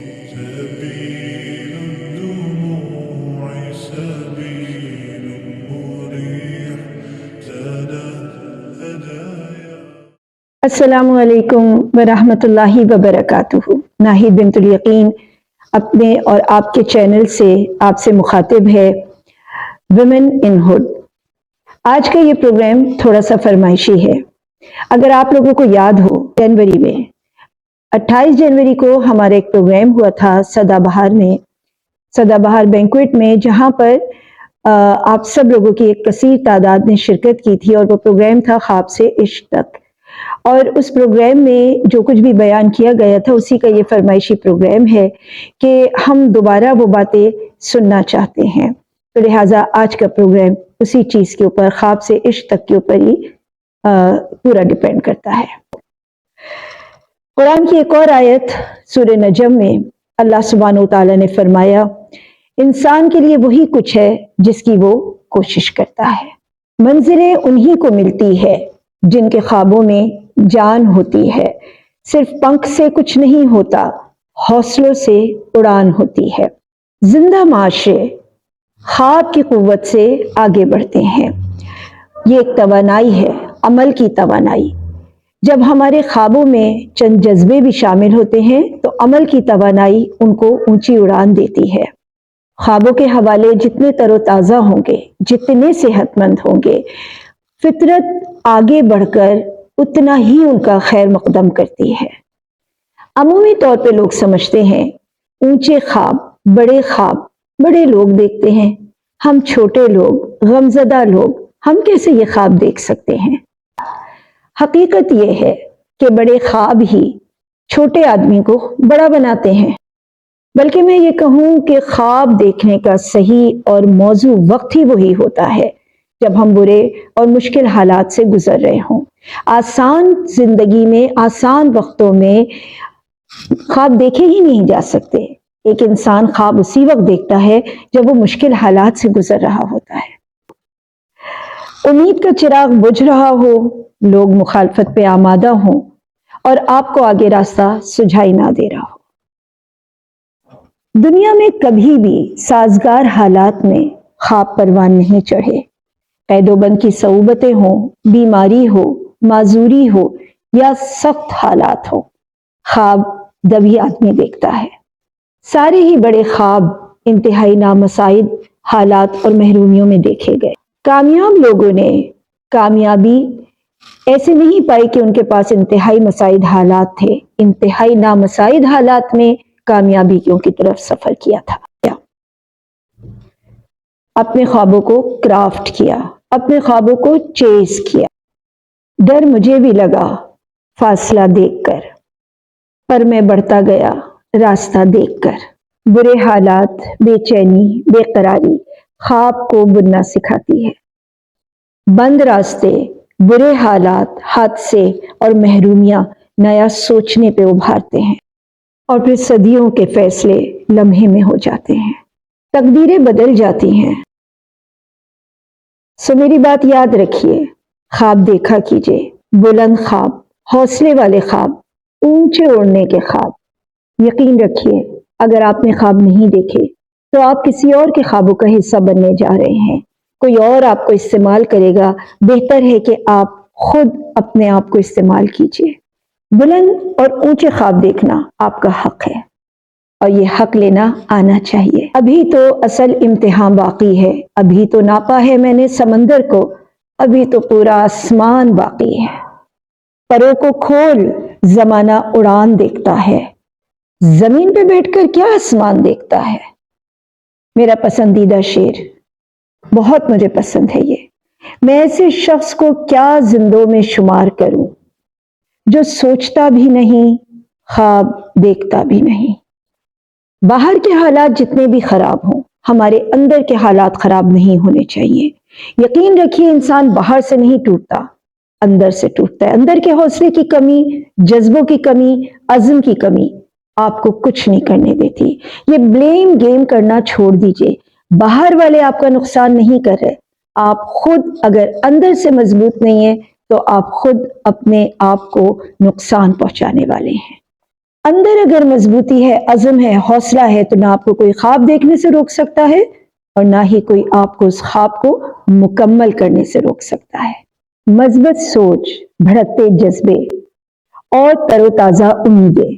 سبيل الدموع سبيل مريح هدايا. السلام علیکم ورحمۃ اللہ وبرکاتہ. ناہید بنت الیقین اپنے اور آپ کے چینل سے آپ سے مخاطب ہے ویمن ان ہڈ. آج کا یہ پروگرام تھوڑا سا فرمائشی ہے. اگر آپ لوگوں کو یاد ہو، جنوری میں 28 جنوری کو ہمارا ایک پروگرام ہوا تھا سدا بہار میں، سدا بہار بینکویٹ میں، جہاں پر آپ سب لوگوں کی ایک کثیر تعداد نے شرکت کی تھی، اور وہ پروگرام تھا خواب سے عشق تک. اور اس پروگرام میں جو کچھ بھی بیان کیا گیا تھا اسی کا یہ فرمائشی پروگرام ہے کہ ہم دوبارہ وہ باتیں سننا چاہتے ہیں. تو لہٰذا آج کا پروگرام اسی چیز کے اوپر، خواب سے عشق تک کے اوپر ہی پورا ڈیپینڈ کرتا ہے. قرآن کی ایک اور آیت سورہ نجم میں اللہ سبحانہ و تعالیٰ نے فرمایا، انسان کے لیے وہی کچھ ہے جس کی وہ کوشش کرتا ہے. منزلیں انہی کو ملتی ہے جن کے خوابوں میں جان ہوتی ہے. صرف پنکھ سے کچھ نہیں ہوتا، حوصلوں سے اڑان ہوتی ہے. زندہ معاشرے خواب کی قوت سے آگے بڑھتے ہیں. یہ ایک توانائی ہے، عمل کی توانائی. جب ہمارے خوابوں میں چند جذبے بھی شامل ہوتے ہیں تو عمل کی توانائی ان کو اونچی اڑان دیتی ہے. خوابوں کے حوالے جتنے تر و تازہ ہوں گے، جتنے صحت مند ہوں گے، فطرت آگے بڑھ کر اتنا ہی ان کا خیر مقدم کرتی ہے. عمومی طور پہ لوگ سمجھتے ہیں اونچے خواب بڑے لوگ دیکھتے ہیں. ہم چھوٹے لوگ، غمزدہ لوگ، ہم کیسے یہ خواب دیکھ سکتے ہیں؟ حقیقت یہ ہے کہ بڑے خواب ہی چھوٹے آدمی کو بڑا بناتے ہیں. بلکہ میں یہ کہوں کہ خواب دیکھنے کا صحیح اور موزوں وقت ہی وہی ہوتا ہے جب ہم برے اور مشکل حالات سے گزر رہے ہوں. آسان زندگی میں، آسان وقتوں میں خواب دیکھے ہی نہیں جا سکتے. ایک انسان خواب اسی وقت دیکھتا ہے جب وہ مشکل حالات سے گزر رہا ہوتا ہے. امید کا چراغ بجھ رہا ہو، لوگ مخالفت پہ آمادہ ہوں اور آپ کو آگے راستہ سجھائی نہ دے رہا ہو. دنیا میں کبھی بھی سازگار حالات میں خواب پروان نہیں چڑھے. قید و بند کی صعوبتیں ہوں، بیماری ہو، معذوری ہو یا سخت حالات ہو، خواب دبی آدمی دیکھتا ہے. سارے ہی بڑے خواب انتہائی نامساعد حالات اور محرومیوں میں دیکھے گئے. کامیاب لوگوں نے کامیابی ایسے نہیں پائی کہ ان کے پاس انتہائی مساعد حالات تھے. انتہائی نامساعد حالات میں کامیابیوں کی طرف سفر کیا تھا. اپنے خوابوں کو کرافٹ کیا، اپنے خوابوں کو چیز کیا. ڈر مجھے بھی لگا فاصلہ دیکھ کر، پر میں بڑھتا گیا راستہ دیکھ کر. برے حالات، بے چینی، بے قراری خواب کو بننا سکھاتی ہے. بند راستے، برے حالات، حادثے اور محرومیاں نیا سوچنے پہ ابھارتے ہیں، اور پھر صدیوں کے فیصلے لمحے میں ہو جاتے ہیں. تقدیریں بدل جاتی ہیں. سو میری بات یاد رکھیے، خواب دیکھا کیجئے. بلند خواب، حوصلے والے خواب، اونچے اڑنے کے خواب. یقین رکھیے اگر آپ نے خواب نہیں دیکھے تو آپ کسی اور کے خوابوں کا حصہ بننے جا رہے ہیں. کوئی اور آپ کو استعمال کرے گا. بہتر ہے کہ آپ خود اپنے آپ کو استعمال کیجئے. بلند اور اونچے خواب دیکھنا آپ کا حق ہے، اور یہ حق لینا آنا چاہیے. ابھی تو اصل امتحان باقی ہے. ابھی تو ناپا ہے میں نے سمندر کو، ابھی تو پورا آسمان باقی ہے. پروں کو کھول، زمانہ اڑان دیکھتا ہے. زمین پہ بیٹھ کر کیا آسمان دیکھتا ہے. میرا پسندیدہ شعر، بہت مجھے پسند ہے یہ. میں ایسے شخص کو کیا زندوں میں شمار کروں جو سوچتا بھی نہیں، خواب دیکھتا بھی نہیں. باہر کے حالات جتنے بھی خراب ہوں، ہمارے اندر کے حالات خراب نہیں ہونے چاہیے. یقین رکھیے انسان باہر سے نہیں ٹوٹتا، اندر سے ٹوٹتا ہے. اندر کے حوصلے کی کمی، جذبوں کی کمی، عزم کی کمی آپ کو کچھ نہیں کرنے دیتی. یہ بلیم گیم کرنا چھوڑ دیجئے. باہر والے آپ کا نقصان نہیں کر رہے. آپ خود اگر اندر سے مضبوط نہیں ہیں تو آپ خود اپنے آپ کو نقصان پہنچانے والے ہیں. اندر اگر مضبوطی ہے، عزم ہے، حوصلہ ہے، تو نہ آپ کو کوئی خواب دیکھنے سے روک سکتا ہے اور نہ ہی کوئی آپ کو اس خواب کو مکمل کرنے سے روک سکتا ہے۔ مثبت سوچ، بڑھتے جذبے اور تر و تازہ امیدیں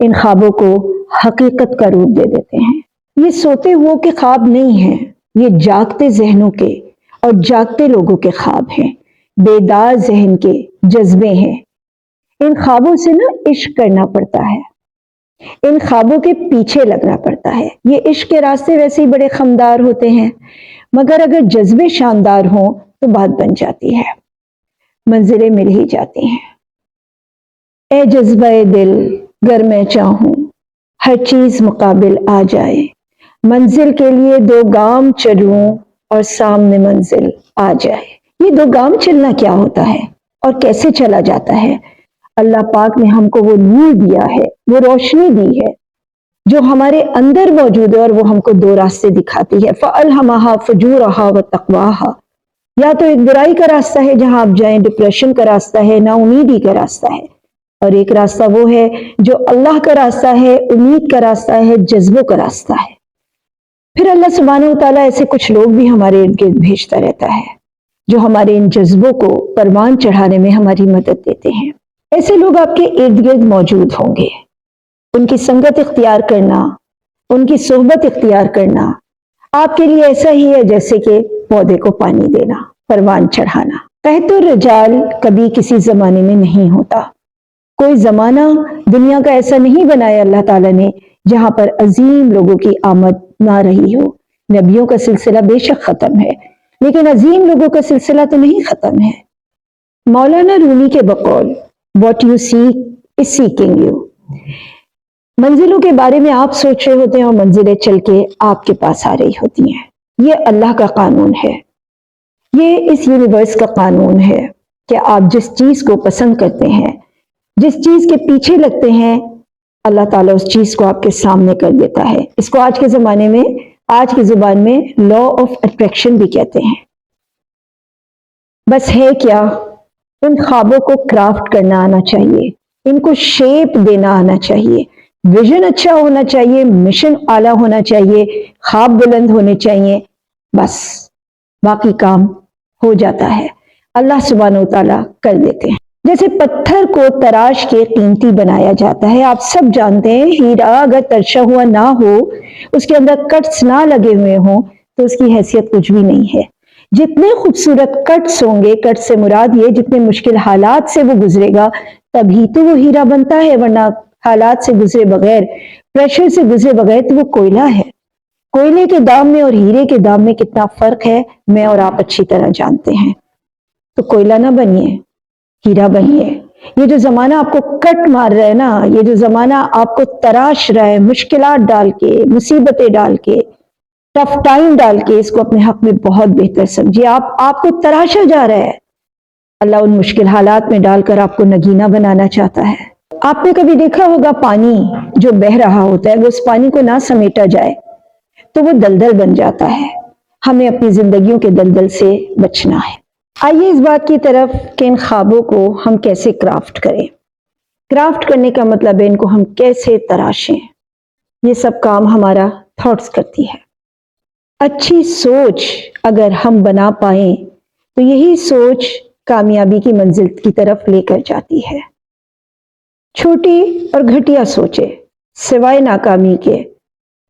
ان خوابوں کو حقیقت کا روپ دے دیتے ہیں۔ یہ سوتے ہوئے کے خواب نہیں ہیں، یہ جاگتے ذہنوں کے اور جاگتے لوگوں کے خواب ہیں، بیدار ذہن کے جذبے ہیں۔ ان خوابوں سے نا عشق کرنا پڑتا ہے، ان خوابوں کے پیچھے لگنا پڑتا ہے۔ یہ عشق کے راستے ویسے ہی بڑے خمدار ہوتے ہیں، مگر اگر جذبے شاندار ہوں تو بات بن جاتی ہے، منزلیں مل ہی جاتی ہیں۔ اے جذبہ دل گر میں چاہوں ہر چیز مقابل آ جائے، منزل کے لیے 2 گام چلوں اور سامنے منزل آ جائے۔ یہ 2 گام چلنا کیا ہوتا ہے اور کیسے چلا جاتا ہے؟ اللہ پاک نے ہم کو وہ نور دیا ہے، وہ روشنی دی ہے جو ہمارے اندر موجود ہے، اور وہ ہم کو 2 راستے دکھاتی ہے۔ فَأَلْهَمَهَا فُجُورَهَا وَتَقْوَاهَا۔ یا تو ایک برائی کا راستہ ہے جہاں آپ جائیں، ڈپریشن کا راستہ ہے، نا امیدی کا راستہ ہے، اور ایک راستہ وہ ہے جو اللہ کا راستہ ہے، امید کا راستہ ہے، جذبوں کا راستہ ہے۔ پھر اللہ سبحانہ وتعالیٰ ایسے کچھ لوگ بھی ہمارے ارد گرد بھیجتا رہتا ہے جو ہمارے ان جذبوں کو پروان چڑھانے میں ہماری مدد دیتے ہیں۔ ایسے لوگ آپ کے ارد گرد موجود ہوں گے، ان کی سنگت اختیار کرنا، ان کی صحبت اختیار کرنا آپ کے لیے ایسا ہی ہے جیسے کہ پودے کو پانی دینا، پروان چڑھانا۔ قحط الرجال کبھی کسی زمانے میں نہیں ہوتا، کوئی زمانہ دنیا کا ایسا نہیں بنایا اللہ تعالیٰ نے جہاں پر عظیم لوگوں کی آمد نہ رہی ہو۔ نبیوں کا سلسلہ بے شک ختم ہے، لیکن عظیم لوگوں کا سلسلہ تو نہیں ختم ہے۔ مولانا رومی کے بقول "What you seek is seeking you"، منزلوں کے بارے میں آپ سوچ رہے ہوتے ہیں اور منزلیں چل کے آپ کے پاس آ رہی ہوتی ہیں۔ یہ اللہ کا قانون ہے، یہ اس یونیورس کا قانون ہے کہ آپ جس چیز کو پسند کرتے ہیں، جس چیز کے پیچھے لگتے ہیں، اللہ تعالیٰ اس چیز کو آپ کے سامنے کر دیتا ہے۔ اس کو آج کے زمانے میں، آج کی زبان میں لا آف اٹریکشن بھی کہتے ہیں۔ بس ہے کیا، ان خوابوں کو کرافٹ کرنا آنا چاہیے، ان کو شیپ دینا آنا چاہیے، ویژن اچھا ہونا چاہیے، مشن اعلیٰ ہونا چاہیے، خواب بلند ہونے چاہیے، بس باقی کام ہو جاتا ہے، اللہ سبحانہ وتعالیٰ کر دیتے ہیں۔ جیسے پتھر کو تراش کے قیمتی بنایا جاتا ہے، آپ سب جانتے ہیں ہیرا اگر ترشا ہوا نہ ہو، اس کے اندر کٹس نہ لگے ہوئے ہوں تو اس کی حیثیت کچھ بھی نہیں ہے۔ جتنے خوبصورت کٹس ہوں گے، کٹ سے مراد یہ جتنے مشکل حالات سے وہ گزرے گا تبھی تو وہ ہیرا بنتا ہے، ورنہ حالات سے گزرے بغیر، پریشر سے گزرے بغیر تو وہ کوئلہ ہے۔ کوئلے کے دام میں اور ہیرے کے دام میں کتنا فرق ہے میں اور آپ اچھی طرح جانتے ہیں۔ تو کوئلہ نہ بنیے، ہیرا بنیے۔ یہ جو زمانہ آپ کو کٹ مار رہا ہے نا، یہ جو زمانہ آپ کو تراش رہا ہے، مشکلات ڈال کے، مصیبتیں ڈال کے، ٹف ٹائم ڈال کے، اس کو اپنے حق میں بہت بہتر سمجھیے۔ آپ کو تراشا جا رہا ہے، اللہ ان مشکل حالات میں ڈال کر آپ کو نگینا بنانا چاہتا ہے۔ آپ نے کبھی دیکھا ہوگا پانی جو بہہ رہا ہوتا ہے، اگر اس پانی کو نہ سمیٹا جائے تو وہ دلدل بن جاتا ہے۔ ہمیں اپنی زندگیوں کے دلدل سے بچنا ہے۔ آئیے اس بات کی طرف کہ ان خوابوں کو ہم کیسے کرافٹ کریں۔ کرافٹ کرنے کا مطلب ہے ان کو ہم کیسے تراشیں۔ یہ سب کام ہمارا تھاٹس کرتی ہے۔ اچھی سوچ اگر ہم بنا پائیں تو یہی سوچ کامیابی کی منزل کی طرف لے کر جاتی ہے۔ چھوٹی اور گھٹیا سوچیں سوائے ناکامی کے،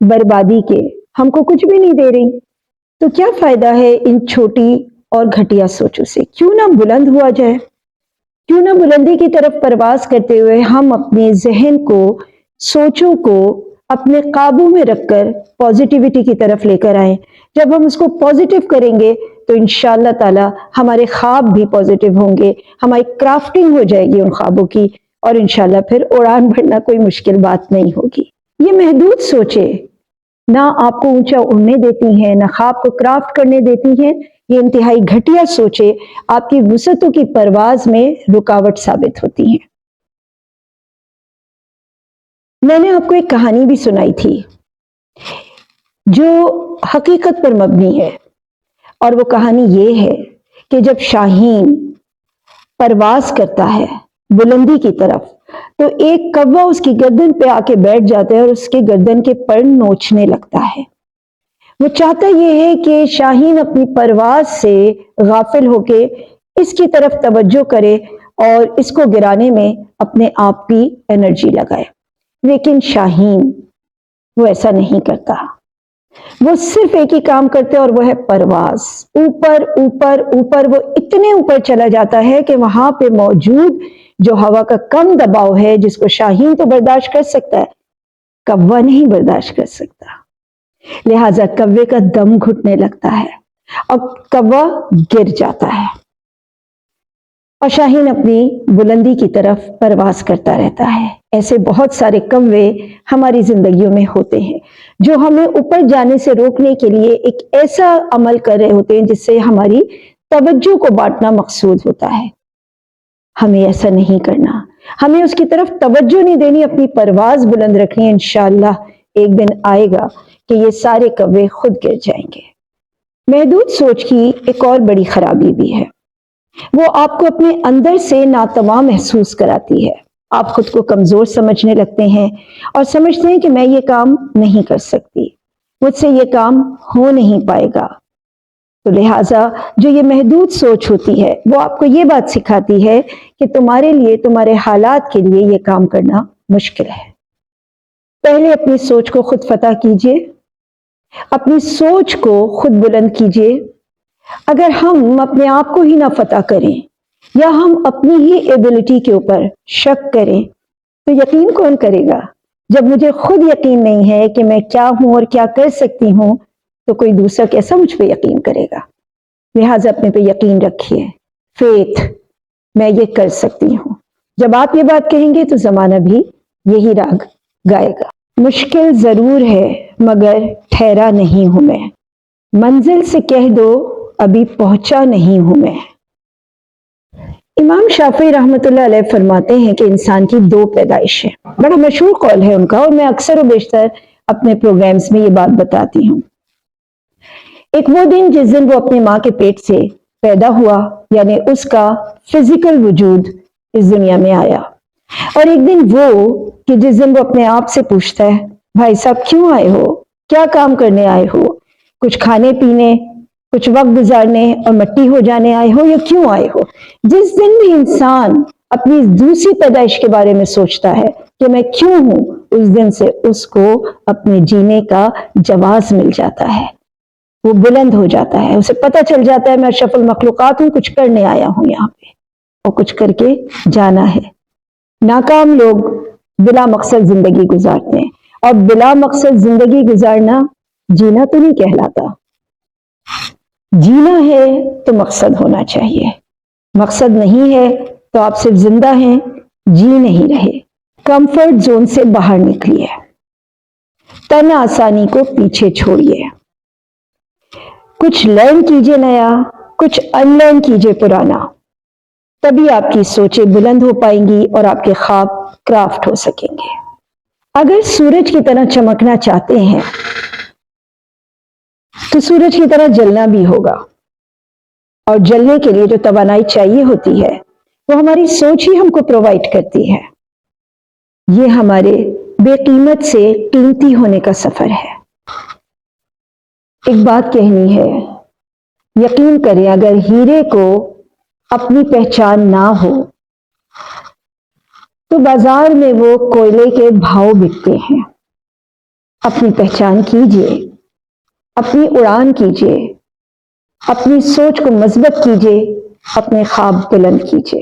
بربادی کے ہم کو کچھ بھی نہیں دے رہی، تو کیا فائدہ ہے ان چھوٹی اور گھٹیا سوچوں سے؟ کیوں نہ بلند ہوا جائے، کیوں نہ بلندی کی طرف پرواز کرتے ہوئے ہم اپنے ذہن کو، سوچوں کو اپنے قابو میں رکھ کر پازیٹیوٹی کی طرف لے کر آئیں۔ جب ہم اس کو پازیٹیو کریں گے تو انشاءاللہ تعالی ہمارے خواب بھی پازیٹیو ہوں گے، ہماری کرافٹنگ ہو جائے گی ان خوابوں کی، اور انشاءاللہ پھر اڑان بھرنا کوئی مشکل بات نہیں ہوگی۔ یہ محدود سوچیں نہ آپ کو اونچا اڑنے دیتی ہیں، نہ خواب کو کرافٹ کرنے دیتی ہیں۔ یہ انتہائی گھٹیا سوچیں آپ کی وسعتوں کی پرواز میں رکاوٹ ثابت ہوتی ہیں۔ میں نے آپ کو ایک کہانی بھی سنائی تھی جو حقیقت پر مبنی ہے، اور وہ کہانی یہ ہے کہ جب شاہین پرواز کرتا ہے بلندی کی طرف تو ایک کوا اس کی گردن پہ آ کے بیٹھ جاتا ہے اور اس کے گردن کے پر نوچنے لگتا ہے۔ وہ چاہتا یہ ہے کہ شاہین اپنی پرواز سے غافل ہو کے اس کی طرف توجہ کرے اور اس کو گرانے میں اپنے آپ کی انرجی لگائے، لیکن شاہین وہ ایسا نہیں کرتا۔ وہ صرف ایک ہی کام کرتے اور وہ ہے پرواز۔ اوپر اوپر اوپر، وہ اتنے اوپر چلا جاتا ہے کہ وہاں پہ موجود جو ہوا کا کم دباؤ ہے، جس کو شاہین تو برداشت کر سکتا ہے، کوا نہیں برداشت کر سکتا۔ لہذا کوے کا دم گھٹنے لگتا ہے اور کوا گر جاتا ہے، اور شاہین اپنی بلندی کی طرف پرواز کرتا رہتا ہے۔ ایسے بہت سارے کوے ہماری زندگیوں میں ہوتے ہیں جو ہمیں اوپر جانے سے روکنے کے لیے ایک ایسا عمل کر رہے ہوتے ہیں جس سے ہماری توجہ کو بانٹنا مقصود ہوتا ہے۔ ہمیں ایسا نہیں کرنا، ہمیں اس کی طرف توجہ نہیں دینی، اپنی پرواز بلند رکھنی ہے۔ انشاءاللہ ایک دن آئے گا کہ یہ سارے کوے خود گر جائیں گے۔ محدود سوچ کی ایک اور بڑی خرابی بھی ہے، وہ آپ کو اپنے اندر سے ناتواں محسوس کراتی ہے۔ آپ خود کو کمزور سمجھنے لگتے ہیں اور سمجھتے ہیں کہ میں یہ کام نہیں کر سکتی، مجھ سے یہ کام ہو نہیں پائے گا۔ تو لہٰذا جو یہ محدود سوچ ہوتی ہے وہ آپ کو یہ بات سکھاتی ہے کہ تمہارے لیے، تمہارے حالات کے لیے یہ کام کرنا مشکل ہے۔ پہلے اپنی سوچ کو خود فتح کیجئے، اپنی سوچ کو خود بلند کیجئے۔ اگر ہم اپنے آپ کو ہی نہ فتح کریں یا ہم اپنی ہی ایبلٹی کے اوپر شک کریں تو یقین کون کرے گا؟ جب مجھے خود یقین نہیں ہے کہ میں کیا ہوں اور کیا کر سکتی ہوں تو کوئی دوسرا کیسا مجھ پہ یقین کرے گا؟ لہٰذا اپنے پہ یقین رکھیے، فیتھ، میں یہ کر سکتی ہوں۔ جب آپ یہ بات کہیں گے تو زمانہ بھی یہی راگ گائے گا۔ مشکل ضرور ہے مگر ٹھہرا نہیں ہوں میں، منزل سے کہہ دو ابھی پہنچا نہیں ہوں میں۔ امام شافعی رحمۃ اللہ علیہ فرماتے ہیں کہ انسان کی دو پیدائش ہے۔ بڑا مشہور قول ہے ان کا، اور میں اکثر و بیشتر اپنے پروگرامز میں یہ بات بتاتی ہوں۔ ایک وہ دن جس دن وہ اپنی ماں کے پیٹ سے پیدا ہوا، یعنی اس کا فزیکل وجود اس دنیا میں آیا، اور ایک دن وہ کہ جس دن وہ اپنے آپ سے پوچھتا ہے، بھائی صاحب کیوں آئے ہو؟ کیا کام کرنے آئے ہو؟ کچھ کھانے پینے، کچھ وقت گزارنے اور مٹی ہو جانے آئے ہو، یا کیوں آئے ہو؟ جس دن بھی انسان اپنی دوسری پیدائش کے بارے میں سوچتا ہے کہ میں کیوں ہوں، اس دن سے اس کو اپنے جینے کا جواز مل جاتا ہے، وہ بلند ہو جاتا ہے، اسے پتہ چل جاتا ہے میں اشرف المخلوقات ہوں، کچھ کرنے آیا ہوں یہاں پہ اور کچھ کر کے جانا ہے۔ ناکام لوگ بلا مقصد زندگی گزارتے ہیں، اور بلا مقصد زندگی گزارنا جینا تو نہیں کہلاتا۔ جینا ہے تو مقصد ہونا چاہیے، مقصد نہیں ہے تو آپ صرف زندہ ہیں، جی نہیں رہے۔ کمفرٹ زون سے باہر نکلیے، تن آسانی کو پیچھے چھوڑیے، کچھ لرن کیجئے نیا، کچھ ان لرن کیجئے پرانا، تبھی آپ کی سوچیں بلند ہو پائیں گی اور آپ کے خواب کرافٹ ہو سکیں گے۔ اگر سورج کی طرح چمکنا چاہتے ہیں تو سورج کی طرح جلنا بھی ہوگا، اور جلنے کے لیے جو توانائی چاہیے ہوتی ہے وہ ہماری سوچ ہی ہم کو پرووائڈ کرتی ہے۔ یہ ہمارے بے قیمت سے قیمتی ہونے کا سفر ہے۔ ایک بات کہنی ہے، یقین کریں اگر ہیرے کو اپنی پہچان نہ ہو تو بازار میں وہ کوئلے کے بھاؤ بکتے ہیں۔ اپنی پہچان کیجئے، اپنی اڑان کیجئے، اپنی سوچ کو مثبت کیجئے، اپنے خواب بلند کیجئے۔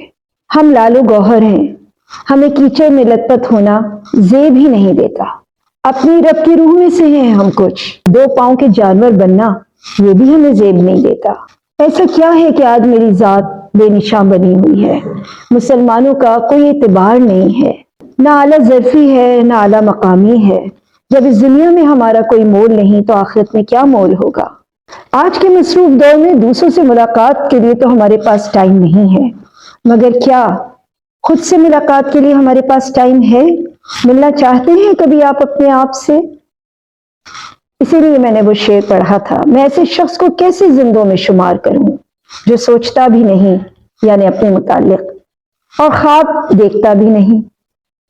ہم لالو گوہر ہیں، ہمیں کیچڑ میں لت پت ہونا زیب ہی نہیں دیتا۔ اپنی رب کی روح میں سے ہیں ہم، کچھ دو پاؤں کے جانور بننا یہ بھی ہمیں زیب نہیں دیتا۔ ایسا کیا ہے کہ آج میری ذات بے نشان بنی ہوئی ہے، مسلمانوں کا کوئی اعتبار نہیں ہے، نہ اعلیٰ ظرفی ہے نہ اعلیٰ مقامی ہے۔ جب اس دنیا میں ہمارا کوئی مول نہیں تو آخرت میں کیا مول ہوگا؟ آج کے مصروف دور میں دوسروں سے ملاقات کے لیے تو ہمارے پاس ٹائم نہیں ہے، مگر کیا خود سے ملاقات کے لیے ہمارے پاس ٹائم ہے؟ ملنا چاہتے ہیں کبھی آپ اپنے آپ سے؟ اسی لیے میں نے وہ شعر پڑھا تھا، میں ایسے شخص کو کیسے زندوں میں شمار کروں جو سوچتا بھی نہیں، یعنی اپنے متعلق، اور خواب دیکھتا بھی نہیں۔